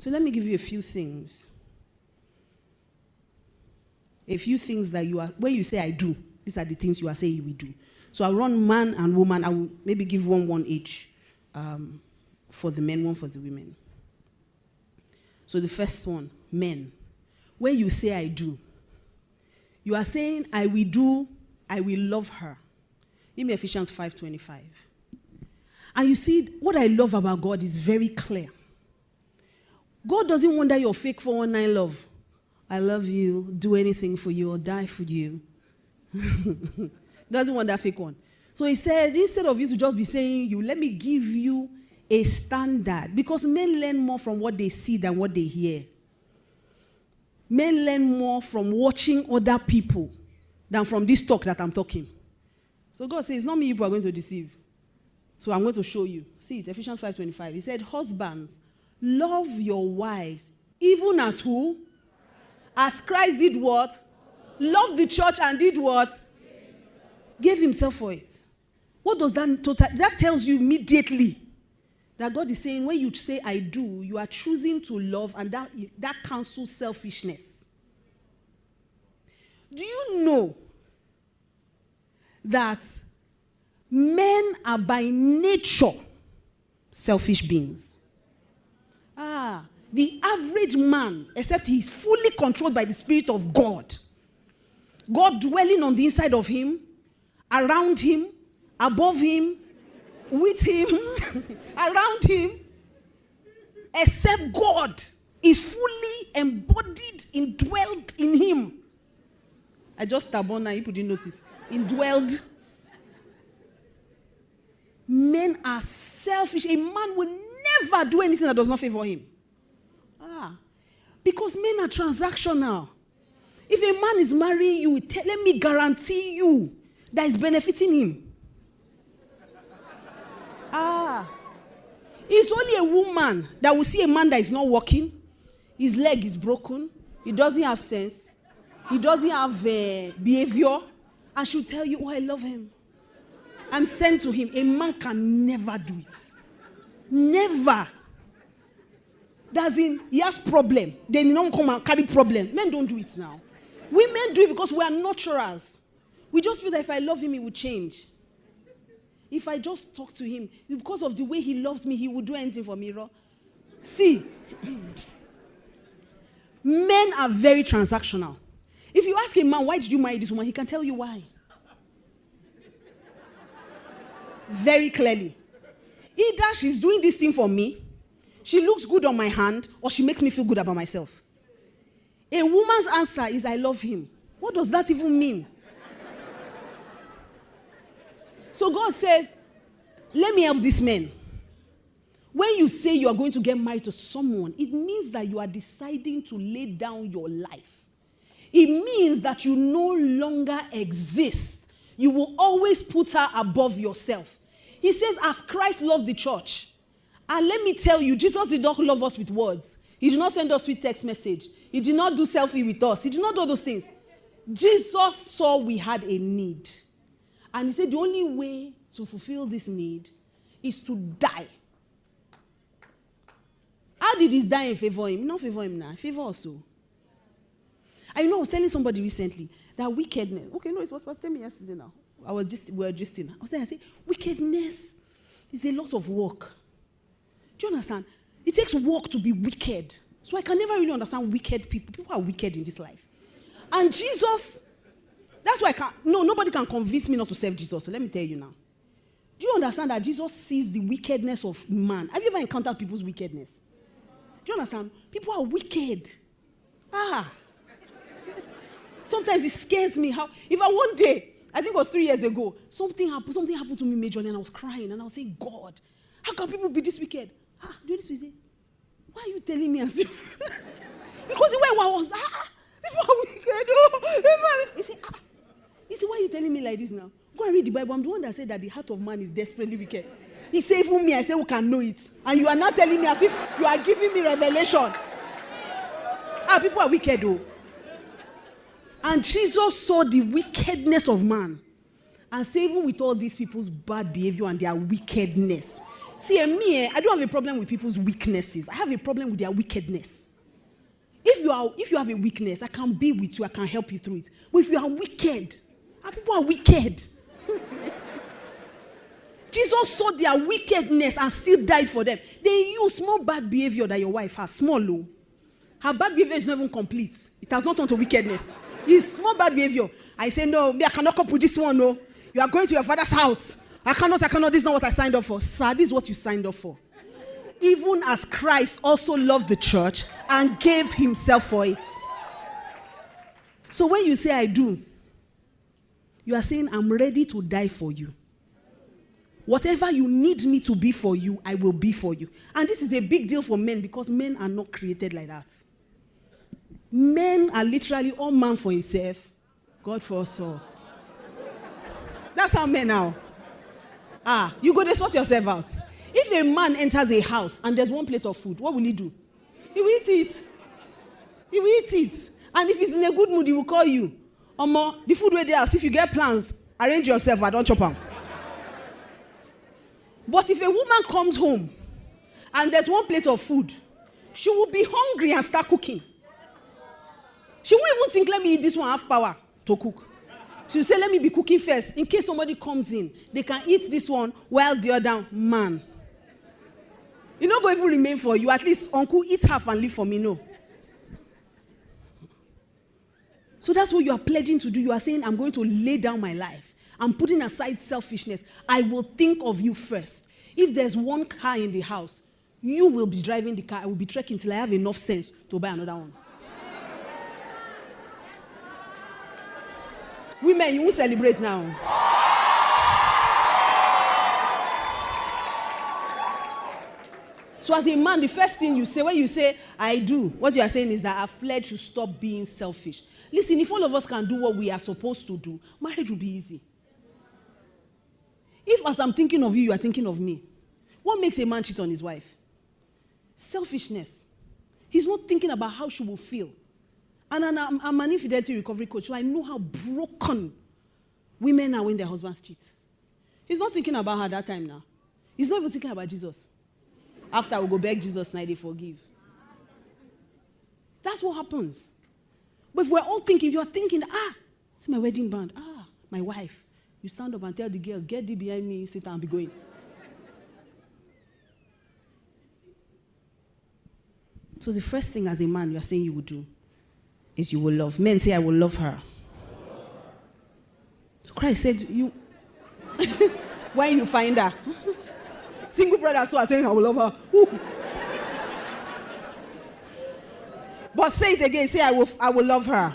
So let me give you a few things. A few things that you are, when you say I do, these are the things you are saying you will do. So I'll run man and woman. I will maybe give one each for the men, one for the women. So the first one, men. When you say I do, you are saying I will do, I will love her. Give me Ephesians 5:25. And you see, what I love about God is very clear. God doesn't want that your fake 419 love. I love you, do anything for you, or die for you. Doesn't want that fake one. So he said, instead of you to just be saying, let me give you a standard. Because men learn more from what they see than what they hear. Men learn more from watching other people than from this talk that I'm talking. So God says, it's not me you are going to deceive. So I'm going to show you. See it, Ephesians 5:25. He said, husbands, love your wives, even as who? As Christ did what? Loved the church and did what? Gave himself for it. What does that tells you immediately that God is saying, when you say I do, you are choosing to love, and that cancels selfishness. Do you know that men are by nature selfish beings? The average man, except he is fully controlled by the Spirit of God, God dwelling on the inside of him, around him, above him, with him, around him, except God is fully embodied, indwelled in him. I just tabbed on now, you didn't notice. Indwelled. Men are selfish. A man will never do anything that does not favor him. Because men are transactional. If a man is marrying you, let me guarantee you that is benefiting him. It's only a woman that will see a man that is not working. His leg is broken. He doesn't have sense. He doesn't have behavior. And she'll tell you, I love him. I'm sent to him. A man can never do it. Never. He has problem. They don't come and carry problem. Men don't do it now. Women do it because we are naturals. We just feel that if I love him, he will change. If I just talk to him, because of the way he loves me, he will do anything for me. See, men are very transactional. If you ask a man, why did you marry this woman? He can tell you why. Very clearly. Either she's doing this thing for me, she looks good on my hand, or she makes me feel good about myself. A woman's answer is, I love him. What does that even mean? So God says, let me help these men. When you say you are going to get married to someone, it means that you are deciding to lay down your life. It means that you no longer exist. You will always put her above yourself. He says, as Christ loved the church. And let me tell you, Jesus did not love us with words. He did not send us with text message. He did not do selfie with us. He did not do those things. Jesus saw we had a need. And he said the only way to fulfill this need is to die. How did his dying favor him? Not favor him now. Favor also. I know I was telling somebody recently that wickedness. Okay, no, it was Pastor me yesterday now. We were just in. I said, wickedness is a lot of work. Do you understand? It takes work to be wicked. So I can never really understand wicked people. People are wicked in this life. And Jesus, that's why nobody can convince me not to serve Jesus. So let me tell you now. Do you understand that Jesus sees the wickedness of man? Have you ever encountered people's wickedness? Do you understand? People are wicked. Sometimes it scares me how, if I one day, I think it was 3 years ago, something happened to me majorly, and I was crying, and I was saying, God, how can people be this wicked? Do this, please. Why are you telling me as if? Because the way I was, people are wicked. He said, why are you telling me like this now? Go and read the Bible. I'm the one that said that the heart of man is desperately wicked. He said, even me, I say, who can know it? And you are not telling me as if you are giving me revelation. People are wicked, though. And Jesus saw the wickedness of man. And said, even with all these people's bad behavior and their wickedness, See, me, I don't have a problem with people's weaknesses. I have a problem with their wickedness. If you have a weakness, I can be with you. I can help you through it. But if you are wicked, and people are wicked. Jesus saw their wickedness and still died for them. They use small bad behavior that your wife has. Small, low. Her bad behavior is not even complete. It has not turned to wickedness. It's small bad behavior. I say, no, I cannot cope with this one, no. You are going to your father's house. I cannot, this is not what I signed up for. Sir, this is what you signed up for. Even as Christ also loved the church and gave himself for it. So when you say I do, you are saying I'm ready to die for you. Whatever you need me to be for you, I will be for you. And this is a big deal for men because men are not created like that. Men are literally all man for himself, God for us all. That's how men are. You go to sort yourself out. If a man enters a house and there's one plate of food, what will he do? He will eat it. He will eat it. And if he's in a good mood, he will call you. Omo, the food where there, if you get plans, arrange yourself, I don't chop them. But if a woman comes home and there's one plate of food, she will be hungry and start cooking. She won't even think, let me eat this one, I have power to cook. She will say, let me be cooking first. In case somebody comes in, they can eat this one while the other man. You're not going to even remain for you. At least, uncle, eat half and leave for me. No. So that's what you are pledging to do. You are saying, I'm going to lay down my life. I'm putting aside selfishness. I will think of you first. If there's one car in the house, you will be driving the car. I will be trekking till I have enough sense to buy another one. Women, you won't celebrate now. So as a man, the first thing you say, when you say, I do, what you are saying is that I've pledged to stop being selfish. Listen, if all of us can do what we are supposed to do, marriage will be easy. If as I'm thinking of you, you are thinking of me, what makes a man cheat on his wife? Selfishness. He's not thinking about how she will feel. And I'm an infidelity recovery coach, so I know how broken women are when their husbands cheat. He's not thinking about her that time now. He's not even thinking about Jesus. After we go beg Jesus, now they forgive. That's what happens. But if we're all thinking, you're thinking, it's my wedding band. My wife. You stand up and tell the girl, get thee behind me, sit down and be going. So the first thing as a man you're saying you will do is you will love. Men say, I will love her. So Christ said, you, when you find her, single brothers who are saying, I will love her. Ooh. But say it again, say, I will love her.